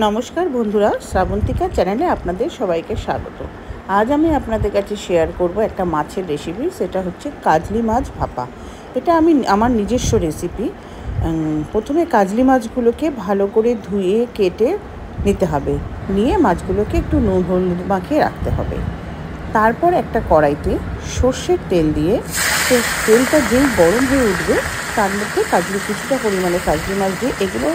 নমস্কার বন্ধুরা, শ্রাবন্তিকা চ্যানেলে আপনাদের সবাইকে স্বাগত। আজ আমি আপনাদের কাছে শেয়ার করব একটা মাছের রেসিপি। সেটা হচ্ছে কাজলি মাছ ভাপা। এটা আমার নিজস্ব রেসিপি। প্রথমে কাজলি মাছগুলোকে ভালো করে ধুয়ে কেটে নিতে হবে। নিয়ে মাছগুলোকে একটু নুন হলুদ মাখিয়ে রাখতে হবে। তারপর একটা কড়াইতে সর্ষের তেল দিয়ে তেলটা যেই গরম হয়ে উঠবে তার মধ্যে কিছুটা পরিমাণে কাজলি মাছ দিয়ে এগুলো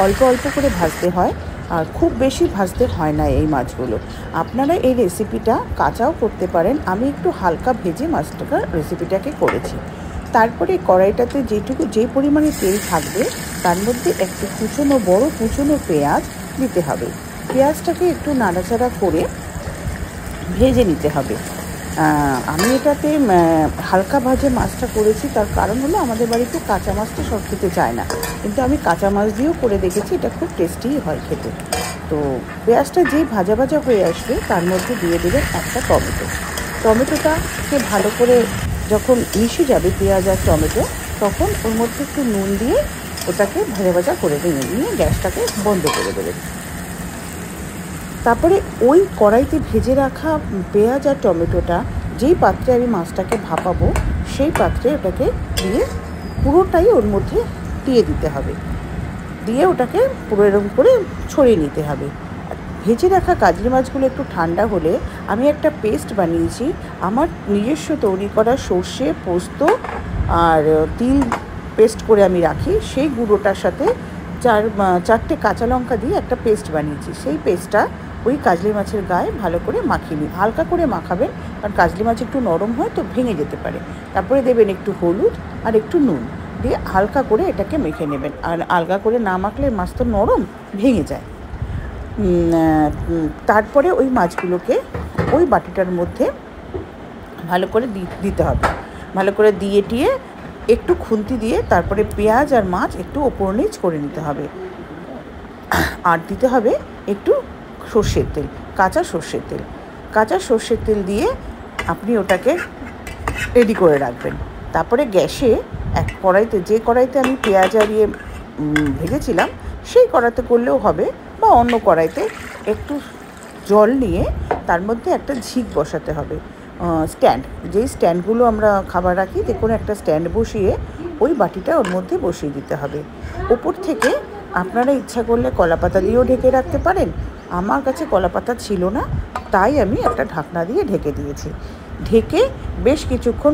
অল্প অল্প করে ভাজতে হয়, আর খুব বেশি ভাজতে হয় না এই মাছগুলো। আপনারা এই রেসিপিটা কাঁচাও করতে পারেন। আমি একটু হালকা ভেজে রেসিপিটাকে করেছি। তারপরে কড়াইটাতে যে পরিমাণে তেল থাকবে তার মধ্যে একটু বড় কুচনো পেঁয়াজ দিতে হবে। পেঁয়াজটাকে একটু নাড়াচাড়া করে ভেজে নিতে হবে। আমি এটাতে হালকা ভাজে মাছটা করেছি, তার কারণ হলো আমাদের বাড়িতে কাঁচা মাছটা সব খেতে চায় না, কিন্তু আমি কাঁচা মাছ দিয়েও করে দেখেছি, এটা খুব টেস্টিই হয় খেতে। তো পেঁয়াজটা যেই ভাজা ভাজা হয়ে আসবে তার মধ্যে দিয়ে দেবেন একটা টমেটোটাকে ভালো করে যখন মিশে যাবে পেঁয়াজ আর টমেটো, তখন ওর মধ্যে একটু নুন দিয়ে ওটাকে ভাজা ভাজা করে নিয়ে গ্যাসটাকে বন্ধ করে দেবেন। তারপরে ওই কড়াইতে ভেজে রাখা পেঁয়াজ আর টমেটোটা যেই পাত্রে আমি মাছটাকে ভাপাবো সেই পাত্রে ওটাকে দিয়ে পুরোটাই ওর মধ্যে দিয়ে দিতে হবে। দিয়ে ওটাকে পুরো এরকম করে ছড়িয়ে নিতে হবে। ভেজে রাখা কাজলি মাছগুলো একটু ঠান্ডা হলে আমি একটা পেস্ট বানিয়েছি। আমার নিজস্ব তৈরি করা সর্ষে, পোস্ত আর তিল পেস্ট করে আমি রাখি। সেই গুঁড়োটার সাথে চারটে কাঁচা লঙ্কা দিয়ে একটা পেস্ট বানিয়েছি। সেই পেস্টটা ওই কাজলি মাছের গায়ে ভালো করে মাখিয়ে নিন। হালকা করে মাখাবেন, কারণ কাজলি মাছ একটু নরম হয় তো ভেঙে যেতে পারে। তারপরে দেবেন একটু হলুদ আর একটু নুন দিয়ে হালকা করে এটাকে মেখে নেবেন। আর আলগা করে না মাখলে মাছ তো নরম ভেঙে যায়। তারপরে ওই মাছগুলোকে ওই বাটিটার মধ্যে ভালো করে দিতে হবে। ভালো করে দিয়ে একটু খুন্তি দিয়ে তারপরে পেঁয়াজ আর মাছ একটু ওপর নিচ করে নিতে হবে। আর দিতে হবে একটু সর্ষের তেল, কাঁচা সর্ষের তেল দিয়ে আপনি ওটাকে রেডি করে রাখবেন। তারপরে গ্যাসে যে কড়াইতে আমি পেঁয়াজ আর ভেজেছিলাম সেই কড়াইতে করলেও হবে, বা অন্য কড়াইতে একটু জল নিয়ে তার মধ্যে একটা ঝিক বসাতে হবে। যেই স্ট্যান্ডগুলো আমরা খাবার রাখি, যে কোনো একটা স্ট্যান্ড বসিয়ে ওই বাটিটা ওর মধ্যে বসিয়ে দিতে হবে। ওপর থেকে আপনারা ইচ্ছা করলে কলাপাতা দিয়েও ঢেকে রাখতে পারেন। আমার কাছে কলাপাতা ছিল না, তাই আমি একটা ঢাকনা দিয়ে ঢেকে দিয়েছি। ঢেকে বেশ কিছুক্ষণ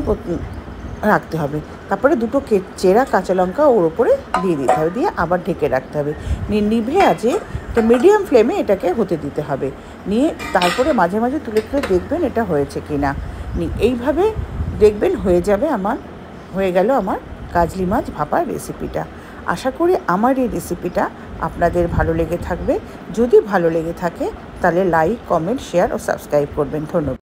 রাখতে হবে। তারপরে দুটো চেরা কাঁচা লঙ্কা ওর ওপরে দিয়ে দিতে হবে, দিয়ে আবার ঢেকে রাখতে হবে। নিভে আছে একটা মিডিয়াম ফ্লেমে এটাকে হতে দিতে হবে। নিয়ে তারপরে মাঝে মাঝে তুলে দেখবেন এটা হয়েছে কি না। এইভাবে দেখবেন হয়ে গেল আমার কাজলি মাছ ভাপার রেসিপিটা। আশা করি আমার এই রেসিপিটা আপনাদের ভালো লেগে থাকবে। যদি ভালো লেগে থাকে তাহলে লাইক, কমেন্ট, শেয়ার ও সাবস্ক্রাইব করবেন। ধন্যবাদ।